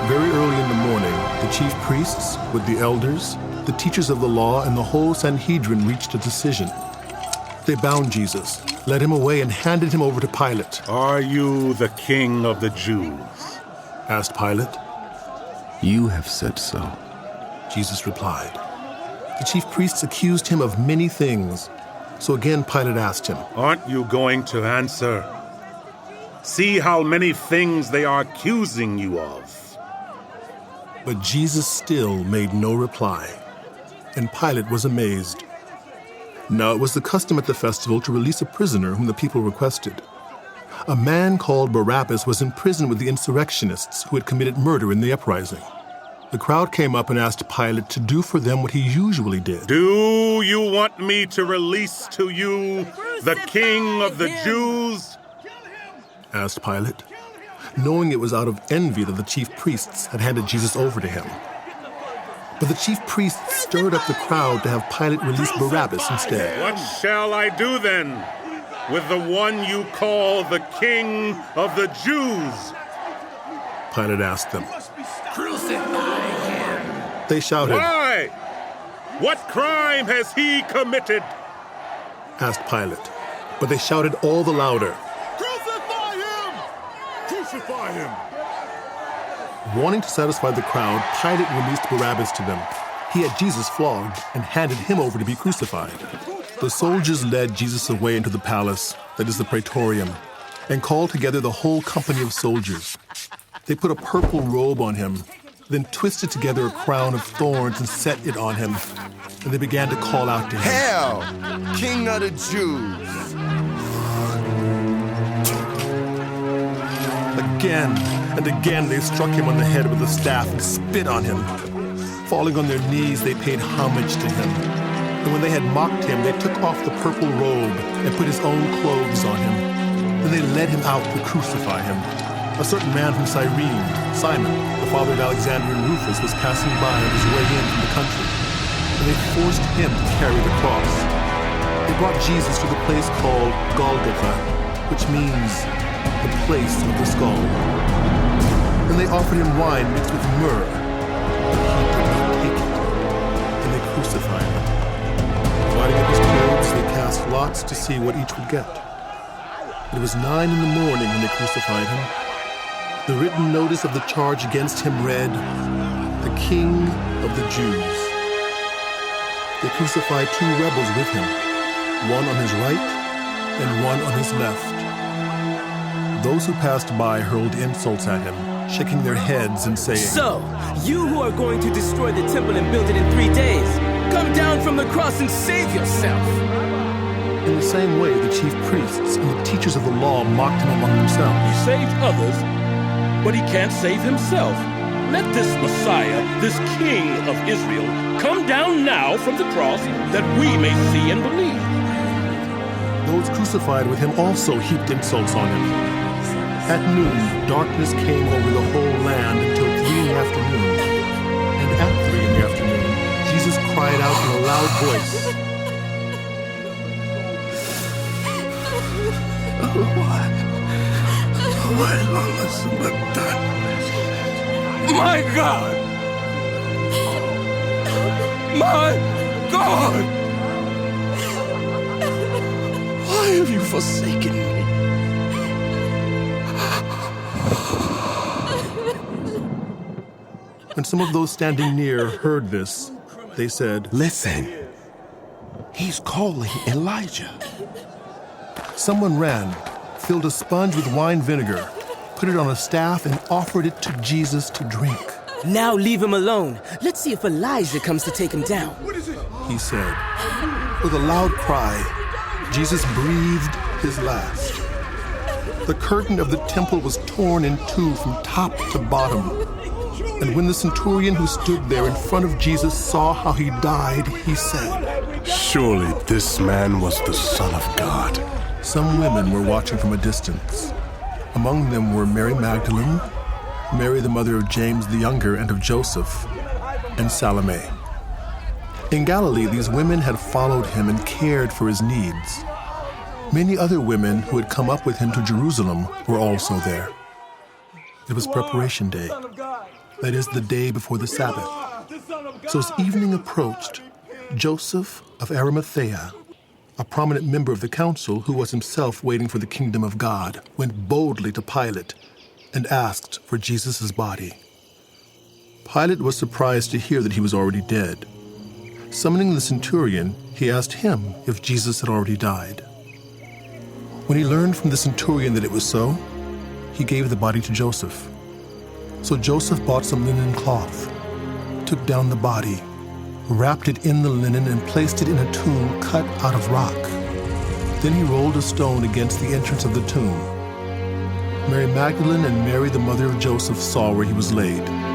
Very early in the morning, the chief priests, with the elders, the teachers of the law, and the whole Sanhedrin reached a decision. They bound Jesus, led him away, and handed him over to Pilate. "Are you the king of the Jews?" asked Pilate. "You have said so," Jesus replied. The chief priests accused him of many things. So again Pilate asked him, "Aren't you going to answer? See how many things they are accusing you of." But Jesus still made no reply, and Pilate was amazed. Now it was the custom at the festival to release a prisoner whom the people requested. A man called Barabbas was in prison with the insurrectionists who had committed murder in the uprising. The crowd came up and asked Pilate to do for them what he usually did. "Do you want me to release to you the king of the Jews?" asked Pilate, knowing it was out of envy that the chief priests had handed Jesus over to him. But the chief priests stirred up the crowd to have Pilate release Barabbas instead. "What shall I do then with the one you call the king of the Jews?" Pilate asked them. Crucify him! They shouted. "Why? What crime has he committed?" asked Pilate. But they shouted all the louder. "Crucify him! Crucify him!" Wanting to satisfy the crowd, Pilate released Barabbas to them. He had Jesus flogged and handed him over to be crucified. The soldiers led Jesus away into the palace, that is the praetorium, and called together the whole company of soldiers. They put a purple robe on him, then twisted together a crown of thorns and set it on him. And they began to call out to him, "Hail, King of the Jews!" Again and again they struck him on the head with a staff and spit on him. Falling on their knees, they paid homage to him. And when they had mocked him, they took off the purple robe and put his own clothes on him. Then they led him out to crucify him. A certain man from Cyrene, Simon, the father of Alexander and Rufus, was passing by on his way in from the country. And they forced him to carry the cross. They brought Jesus to the place called Golgotha, which means the place of the skull. And they offered him wine mixed with myrrh, but he did not take it. And they crucified him. Dividing up his clothes, they cast lots to see what each would get. It was 9 in the morning when they crucified him. The written notice of the charge against him read, "The King of the Jews." They crucified 2 rebels with him, one on his right and one on his left. Those who passed by hurled insults at him, shaking their heads and saying, "So, you who are going to destroy the temple and build it in 3 days, come down from the cross and save yourself." In the same way, the chief priests and the teachers of the law mocked him among themselves. He saved others, but he can't save himself. Let this Messiah, this King of Israel, come down now from the cross that we may see and believe. Those crucified with him also heaped insults on him. At noon, darkness came over the whole land until 3 in the afternoon. And at 3 in the afternoon, Jesus cried out in a loud voice, My God! My God! Why have you forsaken me? When some of those standing near heard this, they said, "Listen, he's calling Elijah." Someone ran, filled a sponge with wine vinegar, put it on a staff, and offered it to Jesus to drink. Now leave him alone. Let's see if Elijah comes to take him down. He said. With a loud cry, Jesus breathed his last. The curtain of the temple was torn in 2 from top to bottom. And when the centurion who stood there in front of Jesus saw how he died, he said, "Surely this man was the Son of God." Some women were watching from a distance. Among them were Mary Magdalene, Mary the mother of James the Younger and of Joseph, and Salome. In Galilee, these women had followed him and cared for his needs. Many other women who had come up with him to Jerusalem were also there. It was preparation day. that is, the day before the Sabbath. So as evening approached, Joseph of Arimathea, a prominent member of the council who was himself waiting for the kingdom of God, went boldly to Pilate and asked for Jesus' body. Pilate was surprised to hear that he was already dead. Summoning the centurion, he asked him if Jesus had already died. When he learned from the centurion that it was so, he gave the body to Joseph. So Joseph bought some linen cloth, took down the body, wrapped it in the linen, and placed it in a tomb cut out of rock. Then he rolled a stone against the entrance of the tomb. Mary Magdalene and Mary, the mother of Joseph, saw where he was laid.